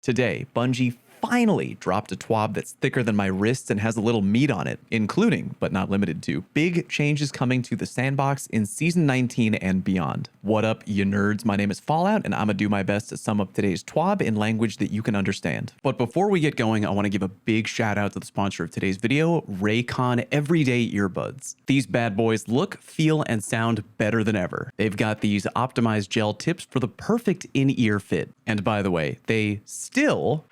Today, Bungie finally dropped a TWAB that's thicker than my wrists and has a little meat on it, including, but not limited to, big changes coming to the sandbox in Season 19 and beyond. What up, you nerds? My name is Fallout, and I'm gonna do my best to sum up today's TWAB in language that you can understand. But before we get going, I want to give a big shout out to the sponsor of today's video, Raycon Everyday Earbuds. These bad boys look, feel, and sound better than ever. They've got these optimized gel tips for the perfect in-ear fit. And by the way, they still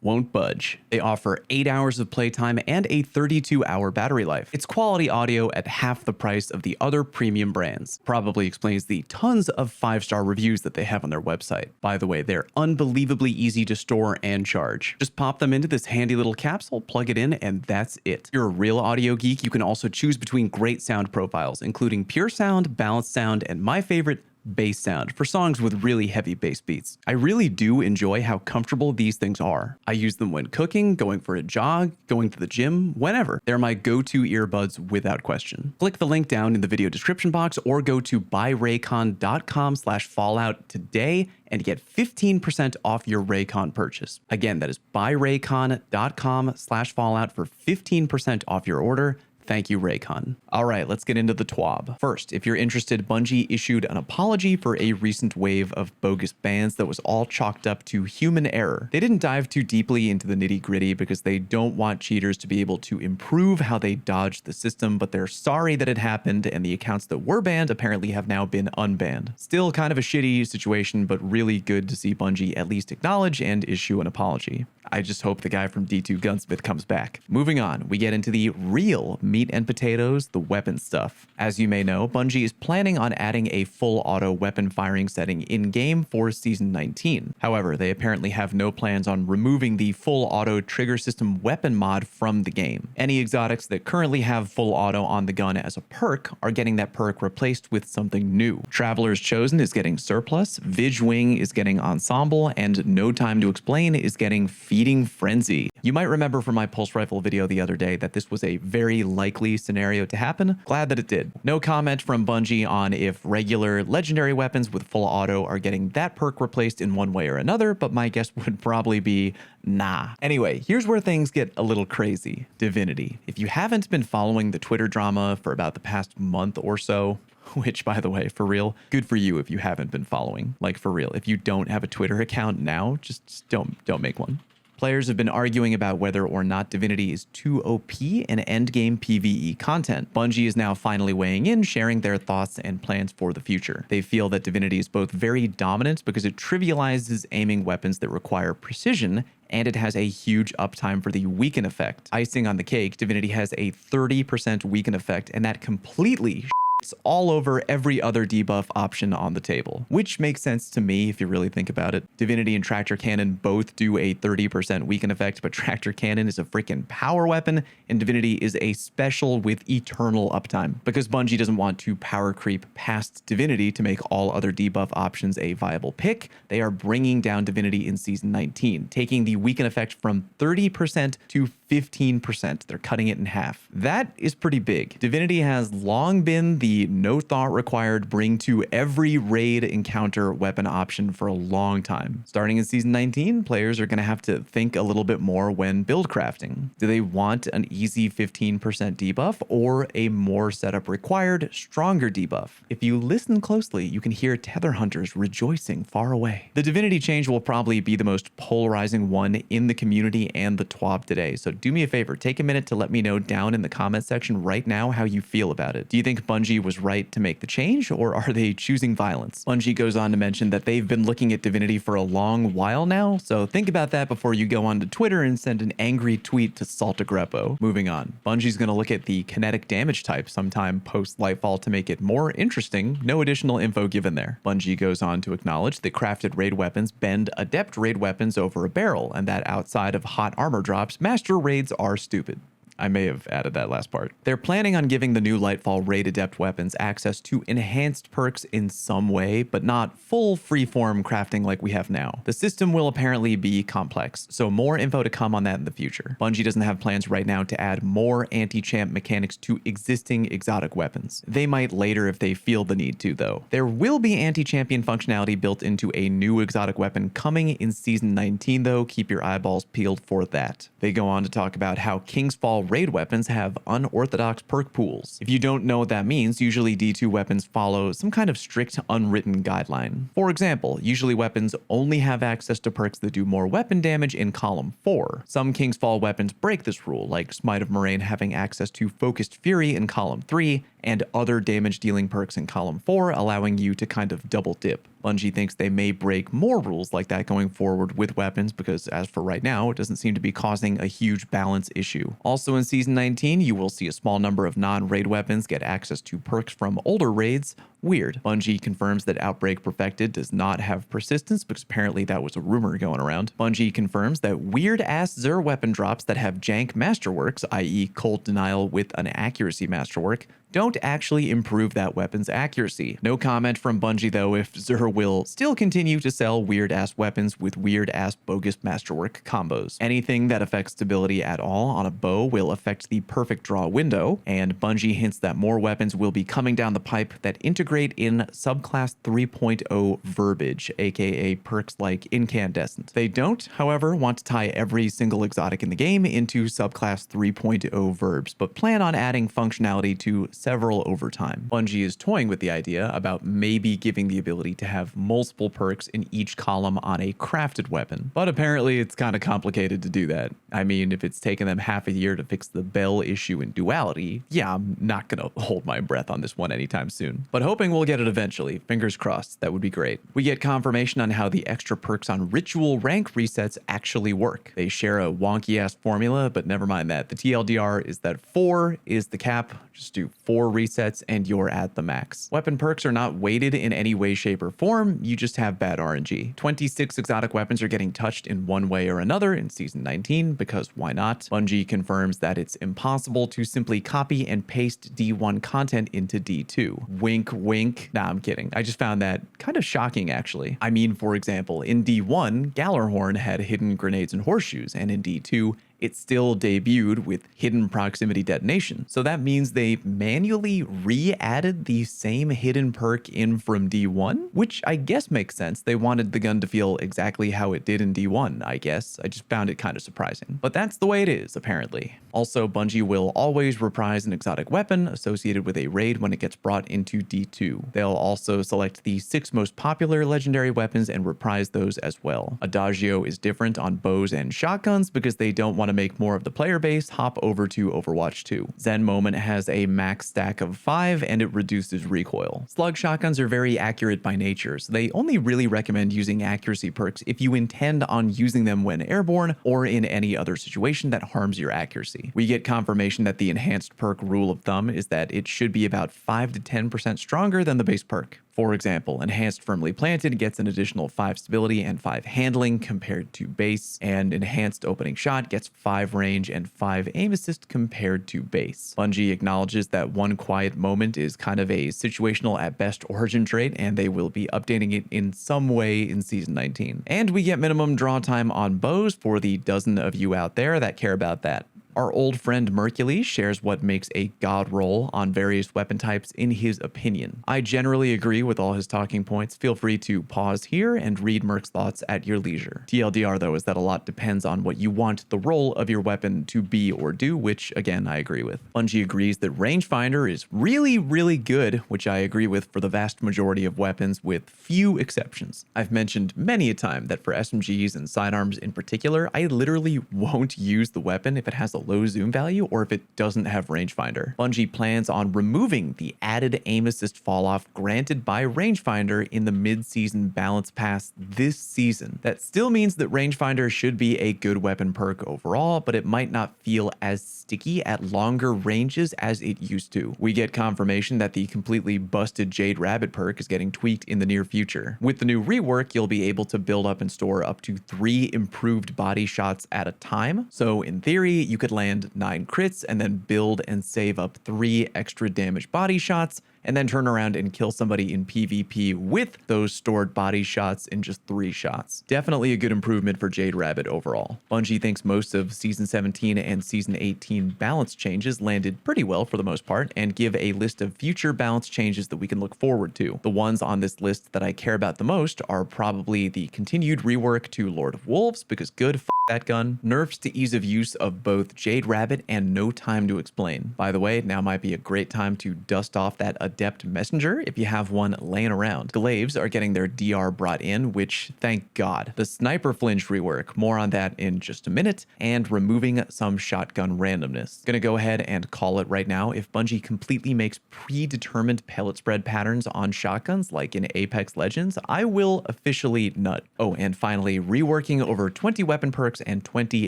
won't budge. They offer 8 hours of playtime and a 32-hour battery life. It's quality audio at half the price of the other premium brands. Probably explains the tons of 5-star reviews that they have on their website. By the way, they're unbelievably easy to store and charge. Just pop them into this handy little capsule, plug it in, and that's it. If you're a real audio geek, you can also choose between great sound profiles, including pure sound, balanced sound, and my favorite, bass sound for songs with really heavy bass beats. I really do enjoy how comfortable these things are. I use them when cooking, going for a jog, going to the gym, whenever. They're my go-to earbuds without question. Click the link down in the video description box or go to buyraycon.com/fallout today and get 15% off your Raycon purchase. Again, that is buyraycon.com/fallout for 15% off your order. Thank you, Raycon. All right, let's get into the TWAB. First, if you're interested, Bungie issued an apology for a recent wave of bogus bans that was all chalked up to human error. They didn't dive too deeply into the nitty-gritty because they don't want cheaters to be able to improve how they dodged the system, but they're sorry that it happened, and the accounts that were banned apparently have now been unbanned. Still kind of a shitty situation, but really good to see Bungie at least acknowledge and issue an apology. I just hope the guy from D2 Gunsmith comes back. Moving on, we get into the real meat and potatoes, the weapon stuff. As you may know, Bungie is planning on adding a full auto weapon firing setting in-game for Season 19. However, they apparently have no plans on removing the full auto trigger system weapon mod from the game. Any exotics that currently have full auto on the gun as a perk are getting that perk replaced with something new. Traveler's Chosen is getting Surplus, Vig Wing is getting Ensemble, and No Time to Explain is getting Feeding Frenzy. You might remember from my pulse rifle video the other day that this was a very likely scenario to happen. Glad that it did. No comment from Bungie on if regular legendary weapons with full auto are getting that perk replaced in one way or another, but my guess would probably be nah. Anyway, here's where things get a little crazy. Divinity. If you haven't been following the Twitter drama for about the past month or so, which, by the way, for real, good for you if you haven't been following. Like, for real, if you don't have a Twitter account now, just don't make one. Players have been arguing about whether or not Divinity is too OP in endgame PvE content. Bungie is now finally weighing in, sharing their thoughts and plans for the future. They feel that Divinity is both very dominant because it trivializes aiming weapons that require precision, and it has a huge uptime for the weaken effect. Icing on the cake, Divinity has a 30% weaken effect, and that completely it's all over every other debuff option on the table, which makes sense to me if you really think about it. Divinity and Tractor Cannon both do a 30% weaken effect, but Tractor Cannon is a freaking power weapon, and Divinity is a special with eternal uptime. Because Bungie doesn't want to power creep past Divinity to make all other debuff options a viable pick, they are bringing down Divinity in Season 19, taking the weaken effect from 30% to 15%. They're cutting it in half. That is pretty big. Divinity has long been the no thought required bring to every raid encounter weapon option for a long time. Starting in Season 19, players are going to have to think a little bit more when build crafting. Do they want an easy 15% debuff or a more setup required, stronger debuff? If you listen closely, you can hear tether hunters rejoicing far away. The Divinity change will probably be the most polarizing one in the community and the TWAB today, so do me a favor, take a minute to let me know down in the comment section right now how you feel about it. Do you think Bungie was right to make the change, or are they choosing violence? Bungie goes on to mention that they've been looking at Divinity for a long while now, so think about that before you go on to Twitter and send an angry tweet to Saltagrepo. Moving on, Bungie's going to look at the kinetic damage type sometime post Lightfall to make it more interesting. No additional info given there. Bungie goes on to acknowledge that crafted raid weapons bend adept raid weapons over a barrel, and that outside of hot armor drops, master raids are stupid. I may have added that last part. They're planning on giving the new Lightfall raid adept weapons access to enhanced perks in some way, but not full freeform crafting like we have now. The system will apparently be complex, so more info to come on that in the future. Bungie doesn't have plans right now to add more anti-champ mechanics to existing exotic weapons. They might later if they feel the need to, though. There will be anti-champion functionality built into a new exotic weapon coming in Season 19, though. Keep your eyeballs peeled for that. They go on to talk about how King's Fall raid weapons have unorthodox perk pools. If you don't know what that means, usually D2 weapons follow some kind of strict unwritten guideline. For example, usually weapons only have access to perks that do more weapon damage in column 4. Some King's Fall weapons break this rule, like Smite of Moraine having access to Focused Fury in column 3, and other damage dealing perks in column 4, allowing you to kind of double dip. Bungie thinks they may break more rules like that going forward with weapons because as for right now, it doesn't seem to be causing a huge balance issue. Also in Season 19, you will see a small number of non-raid weapons get access to perks from older raids. Weird. Bungie confirms that Outbreak Perfected does not have persistence because apparently that was a rumor going around. Bungie confirms that weird-ass Xur weapon drops that have jank masterworks, i.e. Cold Denial with an accuracy masterwork, don't actually improve that weapon's accuracy. No comment from Bungie though if Xur will still continue to sell weird-ass weapons with weird-ass bogus masterwork combos. Anything that affects stability at all on a bow will affect the perfect draw window, and Bungie hints that more weapons will be coming down the pipe that integrate in subclass 3.0 verbiage, aka perks like Incandescent. They don't, however, want to tie every single exotic in the game into subclass 3.0 verbs, but plan on adding functionality to several over time. Bungie is toying with the idea about maybe giving the ability to have multiple perks in each column on a crafted weapon, but apparently it's kind of complicated to do that. I mean, if it's taken them half a year to fix the bell issue in Duality, yeah, I'm not gonna hold my breath on this one anytime soon, but hoping we'll get it eventually. Fingers crossed, that would be great. We get confirmation on how the extra perks on ritual rank resets actually work. They share a wonky ass formula, but never mind that. The TLDR is that 4 is the cap. Just do 4 resets and you're at the max. Weapon perks are not weighted in any way, shape, or form. You just have bad RNG. 26 exotic weapons are getting touched in one way or another in Season 19, because why not? Bungie confirms that it's impossible to simply copy and paste D1 content into D2. Wink, wink. Nah, I'm kidding. I just found that kind of shocking, actually. I mean, for example, in D1, Gallarhorn had hidden grenades and horseshoes, and in D2, it still debuted with hidden proximity detonation. So that means they manually re-added the same hidden perk in from D1, which I guess makes sense. They wanted the gun to feel exactly how it did in D1, I guess. I just found it kind of surprising. But that's the way it is, apparently. Also, Bungie will always reprise an exotic weapon associated with a raid when it gets brought into D2. They'll also select the 6 most popular legendary weapons and reprise those as well. Adagio is different on bows and shotguns because they don't want to make more of the player base hop over to Overwatch 2. Zen Moment has a max stack of 5 and it reduces recoil. Slug shotguns are very accurate by nature, so they only really recommend using accuracy perks if you intend on using them when airborne or in any other situation that harms your accuracy. We get confirmation that the enhanced perk rule of thumb is that it should be about 5 to 10% stronger than the base perk. For example, Enhanced Firmly Planted gets an additional 5 stability and 5 handling compared to base, and Enhanced Opening Shot gets 5 range and 5 aim assist compared to base. Bungie acknowledges that One Quiet Moment is kind of a situational at best origin trait, and they will be updating it in some way in Season 19. And we get minimum draw time on bows for the dozen of you out there that care about that. Our old friend Mercules shares what makes a god roll on various weapon types in his opinion. I generally agree with all his talking points. Feel free to pause here and read Merc's thoughts at your leisure. TLDR though is that a lot depends on what you want the role of your weapon to be or do, which again I agree with. Bungie agrees that rangefinder is really good, which I agree with for the vast majority of weapons with few exceptions. I've mentioned many a time that for SMGs and sidearms in particular, I literally won't use the weapon if it has a low zoom value or if it doesn't have rangefinder. Bungie plans on removing the added aim assist falloff granted by rangefinder in the mid-season balance pass this season. That still means that rangefinder should be a good weapon perk overall, but it might not feel as sticky at longer ranges as it used to. We get confirmation that the completely busted Jade Rabbit perk is getting tweaked in the near future. With the new rework, you'll be able to build up and store up to 3 improved body shots at a time. So in theory, you could could land 9 crits and then build and save up 3 extra damage body shots, and then turn around and kill somebody in PvP with those stored body shots in just 3 shots. Definitely a good improvement for Jade Rabbit overall. Bungie thinks most of Season 17 and Season 18 balance changes landed pretty well for the most part, and give a list of future balance changes that we can look forward to. The ones on this list that I care about the most are probably the continued rework to Lord of Wolves, because good f that gun, nerfs to ease of use of both Jade Rabbit and No Time to Explain. By the way, now might be a great time to dust off that Adept Messenger if you have one laying around. Glaives are getting their DR brought in, which thank God. The Sniper Flinch rework, more on that in just a minute, and removing some shotgun randomness. Gonna go ahead and call it right now. If Bungie completely makes predetermined pellet spread patterns on shotguns like in Apex Legends, I will officially nut. Oh, and finally, reworking over 20 weapon perks and 20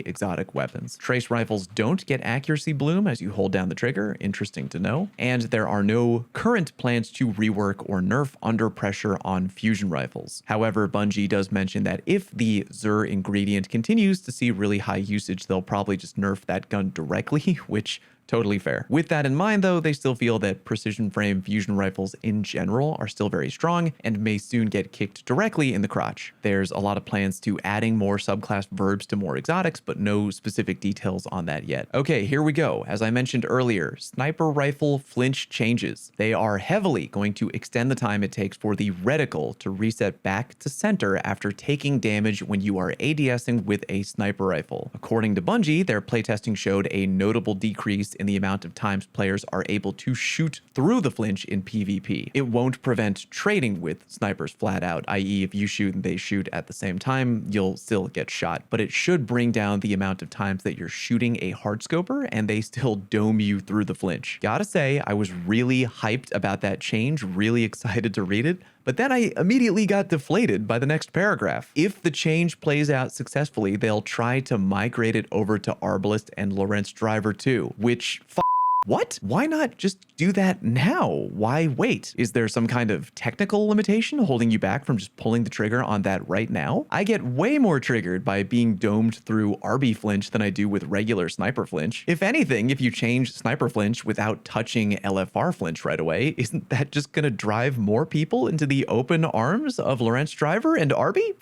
exotic weapons. Trace rifles don't get accuracy bloom as you hold down the trigger, interesting to know, and there are no current plans to rework or nerf under pressure on fusion rifles. However, Bungie does mention that if the Zur ingredient continues to see really high usage, they'll probably just nerf that gun directly, which totally fair. With that in mind, though, they still feel that precision frame fusion rifles in general are still very strong and may soon get kicked directly in the crotch. There's a lot of plans to adding more subclass verbs to more exotics, but no specific details on that yet. Okay, here we go. As I mentioned earlier, sniper rifle flinch changes. They are heavily going to extend the time it takes for the reticle to reset back to center after taking damage when you are ADSing with a sniper rifle. According to Bungie, their playtesting showed a notable decrease in the amount of times players are able to shoot through the flinch in PvP. It won't prevent trading with snipers flat out, i.e. if you shoot and they shoot at the same time, you'll still get shot, but it should bring down the amount of times that you're shooting a hardscoper and they still dome you through the flinch. Gotta say, I was really hyped about that change, really excited to read it, but then I immediately got deflated by the next paragraph. If the change plays out successfully, they'll try to migrate it over to Arbalist and Lorentz Driver too, which what? Why not just do that now? Why wait? Is there some kind of technical limitation holding you back from just pulling the trigger on that right now? I get way more triggered by being domed through RB flinch than I do with regular sniper flinch. If anything, if you change sniper flinch without touching LFR flinch right away, isn't that just gonna drive more people into the open arms of Lorentz Driver and RB?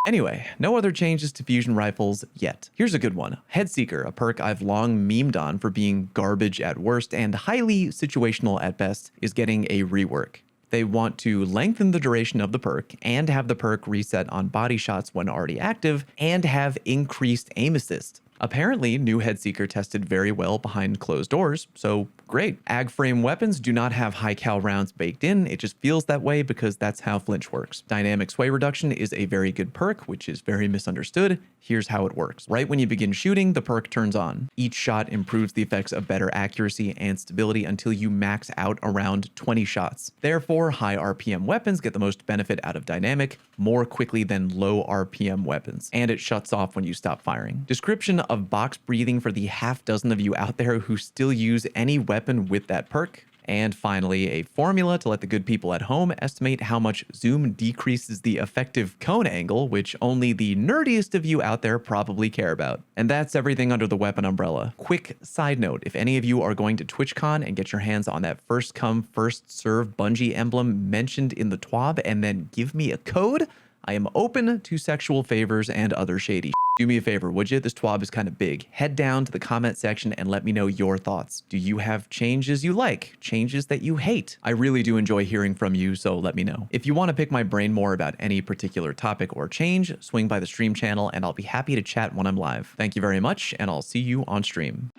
Anyway, no other changes to fusion rifles yet. Here's a good one. Headseeker, a perk I've long memed on for being garbage at worst and highly situational at best, is getting a rework. They want to lengthen the duration of the perk and have the perk reset on body shots when already active and have increased aim assist. Apparently, new Headseeker tested very well behind closed doors, so great. Ag frame weapons do not have high cal rounds baked in, it just feels that way because that's how flinch works. Dynamic sway reduction is a very good perk, which is very misunderstood. Here's how it works. Right when you begin shooting, the perk turns on. Each shot improves the effects of better accuracy and stability until you max out around 20 shots. Therefore, high RPM weapons get the most benefit out of dynamic more quickly than low RPM weapons, and it shuts off when you stop firing. Description of box breathing for the half dozen of you out there who still use any weapon with that perk. And finally, a formula to let the good people at home estimate how much zoom decreases the effective cone angle, which only the nerdiest of you out there probably care about. And that's everything under the weapon umbrella. Quick side note, if any of you are going to TwitchCon and get your hands on that first come, first serve Bungie emblem mentioned in the TWAB and then give me a code, I am open to sexual favors and other shady shit. Do me a favor, would you? This TWAB is kind of big. Head down to the comment section and let me know your thoughts. Do you have changes you like? Changes that you hate? I really do enjoy hearing from you, so let me know. If you want to pick my brain more about any particular topic or change, swing by the stream channel and I'll be happy to chat when I'm live. Thank you very much, and I'll see you on stream.